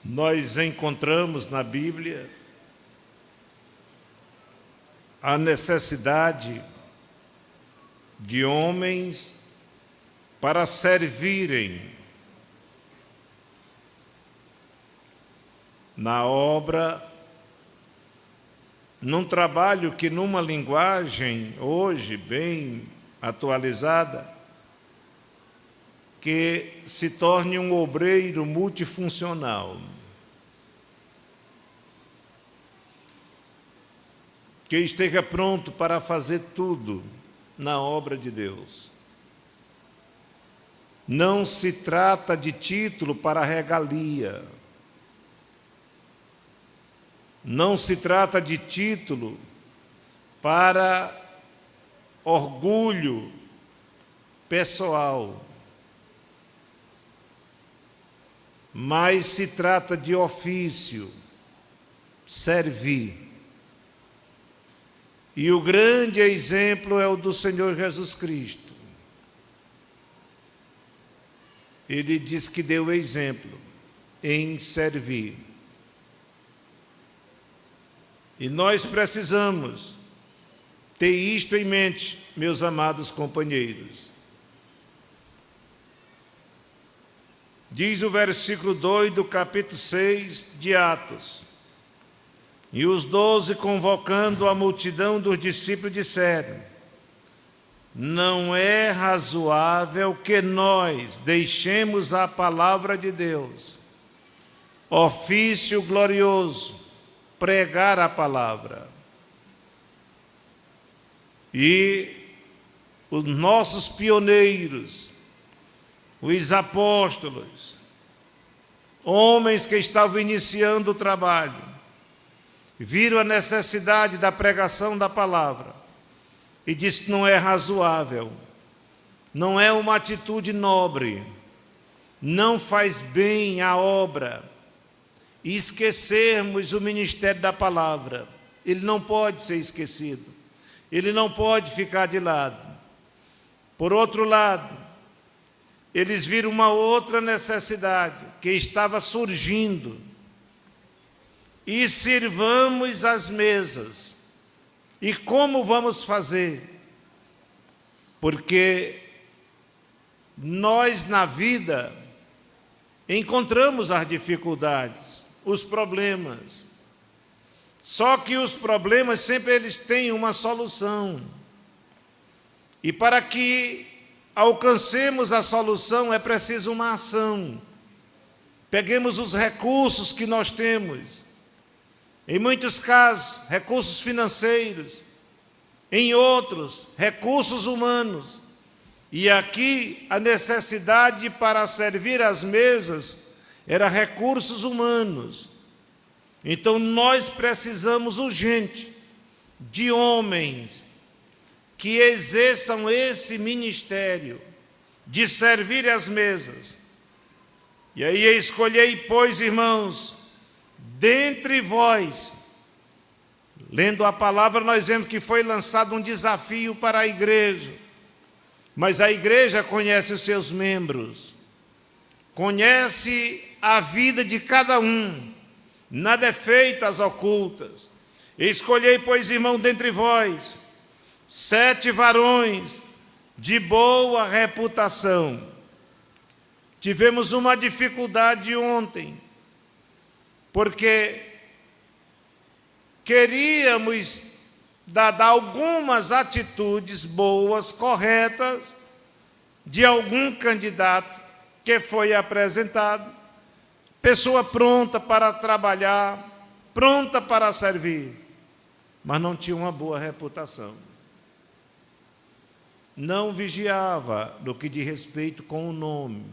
nós encontramos na Bíblia a necessidade de homens para servirem na obra, num trabalho que, numa linguagem hoje bem atualizada, que se torne um obreiro multifuncional, que esteja pronto para fazer tudo na obra de Deus. Não se trata de título para regalia, não se trata de título para orgulho pessoal, mas se trata de ofício, servir. E o grande exemplo é o do Senhor Jesus Cristo. Ele diz que deu exemplo em servir. E nós precisamos ter isto em mente, meus amados companheiros. Diz o versículo 2 do capítulo 6 de Atos: e os 12, convocando a multidão dos discípulos, disseram: não é razoável que nós deixemos a palavra de Deus, ofício glorioso, pregar a palavra. E os nossos pioneiros, os apóstolos, homens que estavam iniciando o trabalho, viram a necessidade da pregação da palavra e disse: não é razoável, não é uma atitude nobre, não faz bem à obra e esquecermos o ministério da palavra. Ele não pode ser esquecido, ele não pode ficar de lado. Por outro lado, eles viram uma outra necessidade que estava surgindo: e sirvamos as mesas. E como vamos fazer? Porque nós na vida encontramos as dificuldades, os problemas. Só que os problemas sempre eles têm uma solução. E para que alcancemos a solução é preciso uma ação. Peguemos os recursos que nós temos. Em muitos casos, recursos financeiros, em outros, recursos humanos. E aqui, a necessidade para servir as mesas era recursos humanos. Então, nós precisamos urgente de homens que exerçam esse ministério de servir as mesas. E aí escolhei, pois, irmãos, dentre vós, lendo a palavra, nós vemos que foi lançado um desafio para a igreja, mas a igreja conhece os seus membros, conhece a vida de cada um, nada é feito às ocultas. Escolhei, pois, irmão, dentre vós, 7 varões de boa reputação. Tivemos uma dificuldade ontem, porque queríamos dar algumas atitudes boas, corretas, de algum candidato que foi apresentado, pessoa pronta para trabalhar, pronta para servir, mas não tinha uma boa reputação. Não vigiava no que diz respeito com o nome.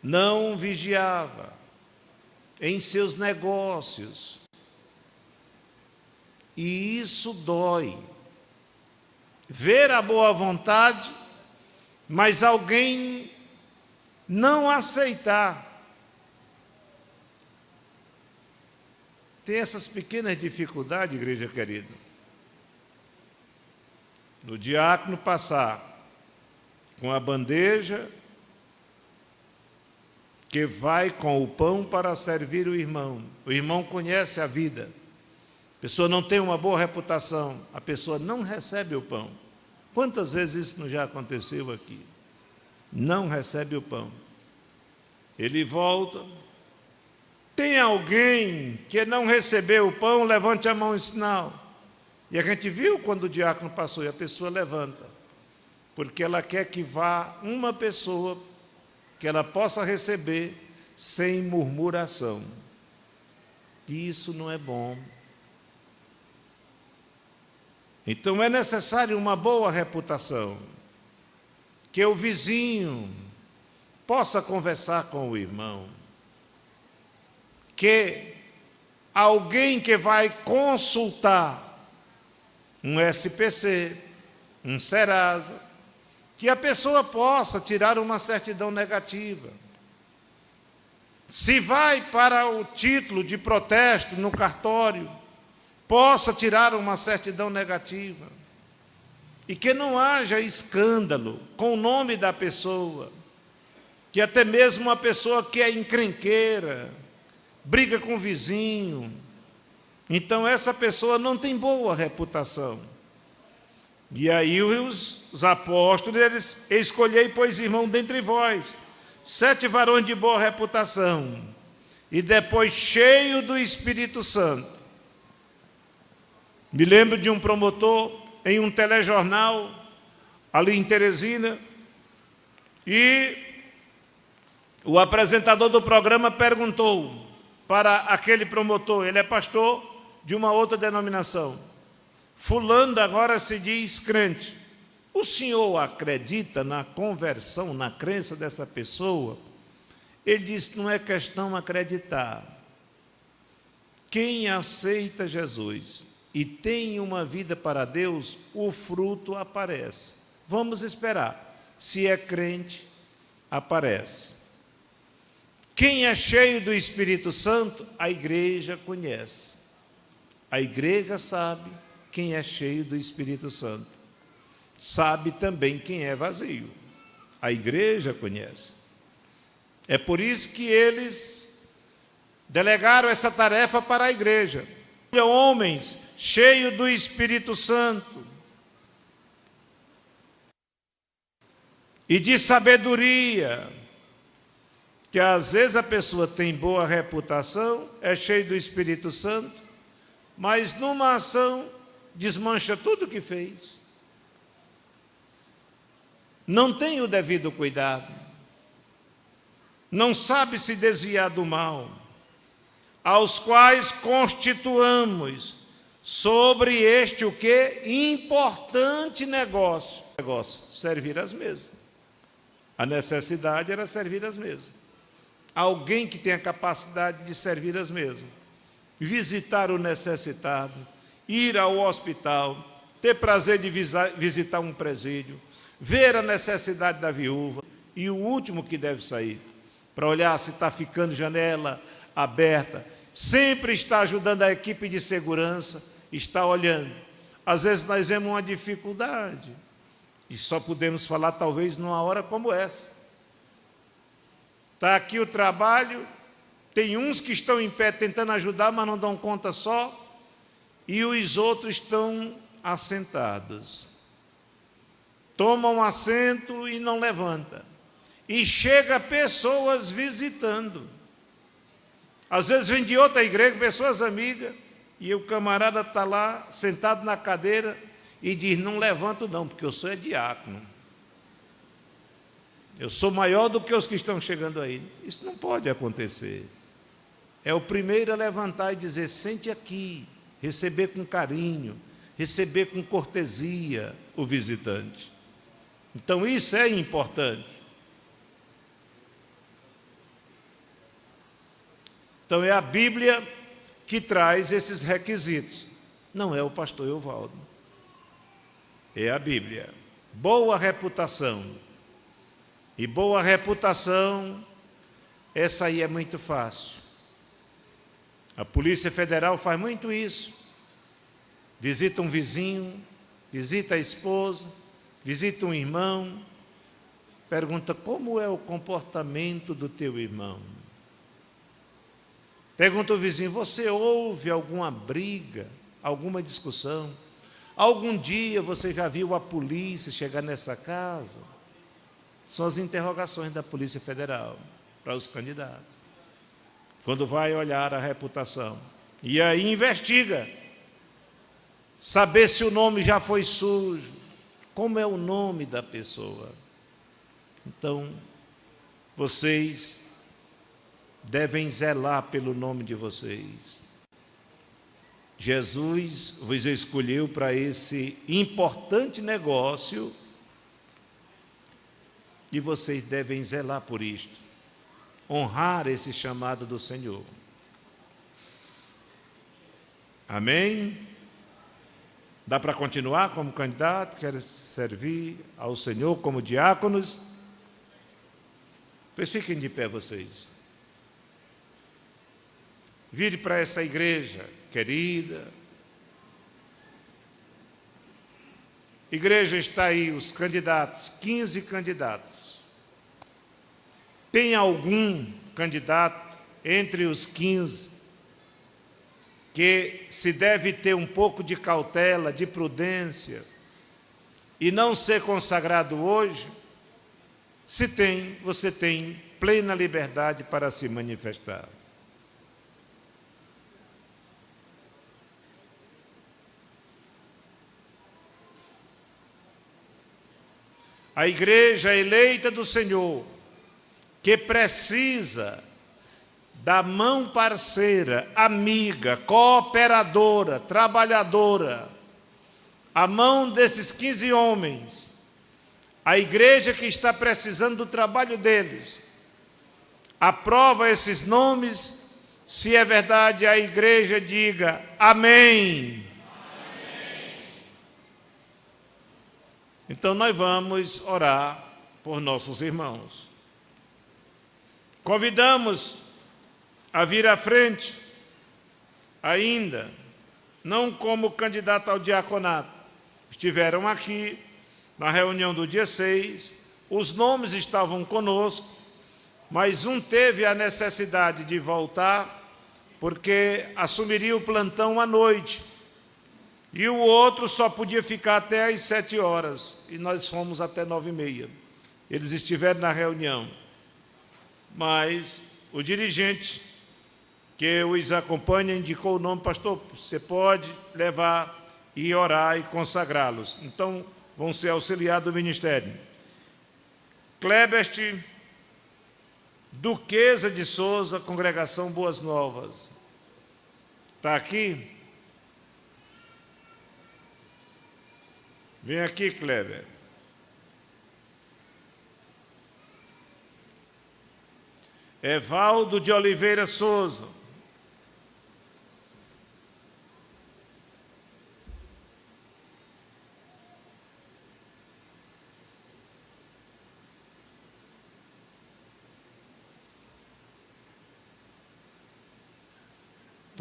Não vigiava em seus negócios. E isso dói. Ver a boa vontade, mas alguém não aceitar. Tem essas pequenas dificuldades, igreja querida. No diácono passar com a bandeja, que vai com o pão para servir o irmão. O irmão conhece a vida. A pessoa não tem uma boa reputação, a pessoa não recebe o pão. Quantas vezes isso não já aconteceu aqui? Não recebe o pão. Ele volta. Tem alguém que não recebeu o pão, levante a mão em sinal. E a gente viu quando o diácono passou e a pessoa levanta. Porque ela quer que vá uma pessoa que ela possa receber sem murmuração. E isso não é bom. Então é necessário uma boa reputação. Que o vizinho possa conversar com o irmão. Que alguém que vai consultar um SPC, um Serasa, que a pessoa possa tirar uma certidão negativa. Se vai para o título de protesto no cartório, possa tirar uma certidão negativa. E que não haja escândalo com o nome da pessoa, que até mesmo uma pessoa que é encrenqueira, briga com o vizinho, então essa pessoa não tem boa reputação. E aí os apóstolos, eles escolhei, pois, irmão, dentre vós, 7 varões de boa reputação, e depois cheio do Espírito Santo. Me lembro de um promotor em um telejornal, ali em Teresina, e o apresentador do programa perguntou para aquele promotor, ele é pastor de uma outra denominação: fulano agora se diz crente, o senhor acredita na conversão, na crença dessa pessoa? Ele disse: não é questão acreditar. Quem aceita Jesus e tem uma vida para Deus, o fruto aparece. Vamos esperar. Se é crente, aparece. Quem é cheio do Espírito Santo, a igreja conhece. A igreja sabe quem é cheio do Espírito Santo. Sabe também quem é vazio. A igreja conhece. É por isso que eles delegaram essa tarefa para a igreja. Homens cheios do Espírito Santo e de sabedoria, que às vezes a pessoa tem boa reputação, é cheio do Espírito Santo, mas numa ação desmancha tudo o que fez. Não tem o devido cuidado, não sabe se desviar do mal, aos quais constituamos sobre este o que? Importante negócio. Servir às mesas. A necessidade era servir às mesas. Alguém que tem a capacidade de servir às mesas, visitar o necessitado, ir ao hospital, ter prazer de visitar um presídio, ver a necessidade da viúva, e o último que deve sair, para olhar se está ficando janela aberta, sempre está ajudando a equipe de segurança, está olhando. Às vezes nós vemos uma dificuldade, e só podemos falar talvez numa hora como essa. Está aqui o trabalho, tem uns que estão em pé tentando ajudar, mas não dão conta só, e os outros estão assentados. Tomam assento e não levanta. E chega pessoas visitando. Às vezes vem de outra igreja, pessoas amigas, e o camarada está lá, sentado na cadeira, e diz: não levanto não, porque eu sou diácono. Eu sou maior do que os que estão chegando aí. Isso não pode acontecer. É o primeiro a levantar e dizer: sente aqui, receber com carinho, receber com cortesia o visitante. Então isso é importante. Então é a Bíblia que traz esses requisitos. Não é o pastor Evaldo. É a Bíblia. Boa reputação. E boa reputação, essa aí é muito fácil. A Polícia Federal faz muito isso. Visita um vizinho, visita a esposa, visita um irmão, pergunta: como é o comportamento do teu irmão? Pergunta ao vizinho: você ouve alguma briga, alguma discussão? Algum dia você já viu a polícia chegar nessa casa? São as interrogações da Polícia Federal para os candidatos, quando vai olhar a reputação. E aí investiga, saber se o nome já foi sujo, como é o nome da pessoa. Então, vocês devem zelar pelo nome de vocês. Jesus vos escolheu para esse importante negócio e vocês devem zelar por isto, honrar esse chamado do Senhor. Amém? Dá para continuar como candidato? Quer servir ao Senhor como diáconos? Pois fiquem de pé vocês. Vire para essa igreja querida. Igreja, está aí os candidatos, 15 candidatos. Tem algum candidato entre os 15 que se deve ter um pouco de cautela, de prudência e não ser consagrado hoje? Se tem, você tem plena liberdade para se manifestar. A igreja eleita do Senhor, que precisa da mão parceira, amiga, cooperadora, trabalhadora, a mão desses 15 homens, a igreja que está precisando do trabalho deles, aprova esses nomes. Se é verdade, a igreja diga amém. Então nós vamos orar por nossos irmãos. Convidamos a vir à frente, ainda, não como candidato ao diaconato. Estiveram aqui na reunião do dia 6, os nomes estavam conosco, mas um teve a necessidade de voltar, porque assumiria o plantão à noite. E o outro só podia ficar até às 7 horas, e nós fomos até 9h30. Eles estiveram na reunião, mas o dirigente que os acompanha indicou o nome: pastor, você pode levar e orar e consagrá-los. Então, vão ser auxiliar do ministério. Klebert, Duquesa de Souza, Congregação Boas Novas. Está aqui? Vem aqui, Kleber. Evaldo de Oliveira Souza.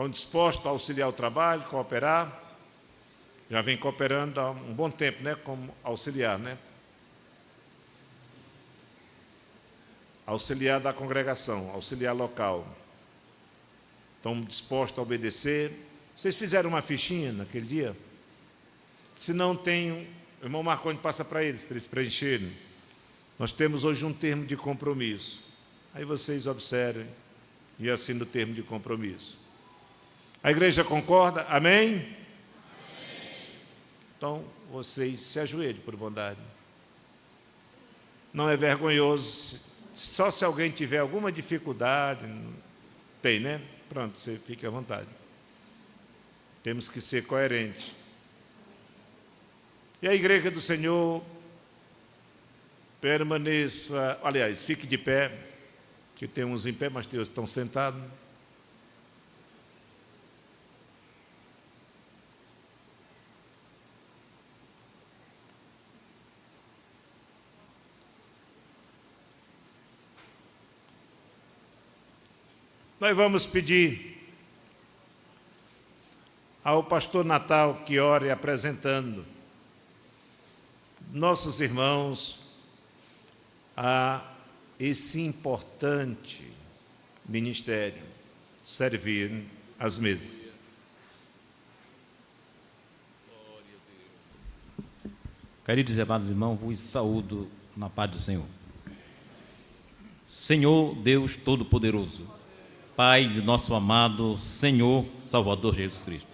Estão dispostos a auxiliar o trabalho, cooperar? Já vem cooperando há um bom tempo, né, como auxiliar, né? Auxiliar da congregação, auxiliar local. Estão dispostos a obedecer. Vocês fizeram uma fichinha naquele dia? Se não tem, o irmão Marconi passa para eles preencherem. Nós temos hoje um termo de compromisso. Aí vocês observem e assinem o termo de compromisso. A igreja concorda? Amém? Então, vocês se ajoelhem, por bondade. Não é vergonhoso, só se alguém tiver alguma dificuldade, tem, né? Pronto, você fique à vontade. Temos que ser coerentes. E a igreja do Senhor permaneça, aliás, fique de pé, que tem uns em pé, mas tem outros que estão sentados. Nós vamos pedir ao pastor Natal que ore apresentando nossos irmãos a esse importante ministério, servir às mesas. Queridos e amados irmãos, vos saúdo na paz do Senhor. Senhor Deus Todo-Poderoso, Pai do nosso amado Senhor Salvador Jesus Cristo,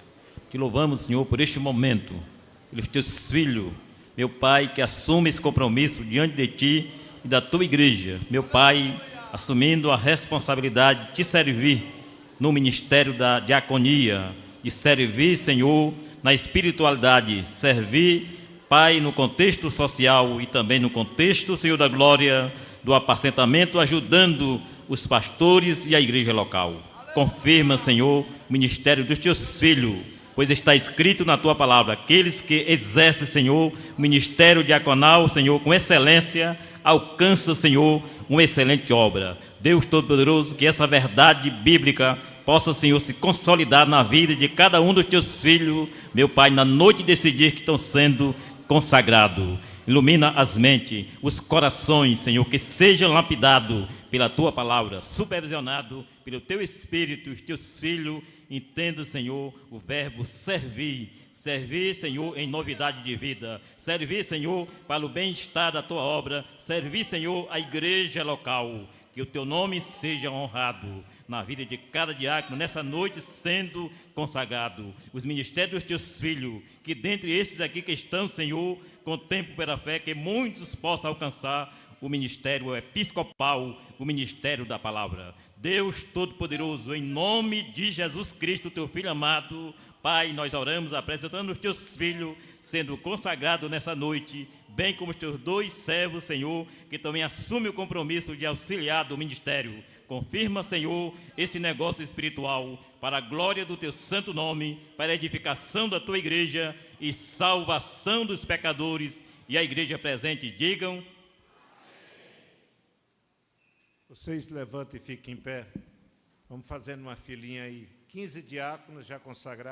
te louvamos, Senhor, por este momento, pelos teus filhos, meu Pai, que assume esse compromisso diante de ti e da tua igreja, meu Pai, assumindo a responsabilidade de te servir no ministério da diaconia, de servir, Senhor, na espiritualidade, servir, Pai, no contexto social e também no contexto, Senhor da glória, do apacentamento, ajudando os pastores e a igreja local. Confirma, Senhor, o ministério dos teus filhos, pois está escrito na tua palavra, aqueles que exercem, Senhor, o ministério diaconal, Senhor, com excelência, alcança, Senhor, uma excelente obra. Deus Todo-Poderoso, que essa verdade bíblica possa, Senhor, se consolidar na vida de cada um dos teus filhos, meu Pai, na noite desse dia que estão sendo consagrados. Ilumina as mentes, os corações, Senhor, que sejam lapidados pela tua palavra, supervisionado pelo teu Espírito, os teus filhos entendam, Senhor, o verbo servir. Servir, Senhor, em novidade de vida. Servir, Senhor, para o bem-estar da tua obra. Servir, Senhor, a igreja local. Que o teu nome seja honrado na vida de cada diácono, nessa noite sendo consagrado. Os ministérios dos teus filhos, que dentre esses aqui que estão, Senhor, com tempo pela fé, que muitos possam alcançar o ministério episcopal, o ministério da palavra. Deus Todo-Poderoso, em nome de Jesus Cristo, teu Filho amado, Pai, nós oramos apresentando os teus filhos, sendo consagrados nessa noite, bem como os teus dois servos, Senhor, que também assumem o compromisso de auxiliar do ministério. Confirma, Senhor, esse negócio espiritual, para a glória do teu santo nome, para a edificação da tua igreja e salvação dos pecadores. E a igreja presente, digam... Vocês levantem e fiquem em pé. Vamos fazendo uma filinha aí. 15 diáconos já consagrados.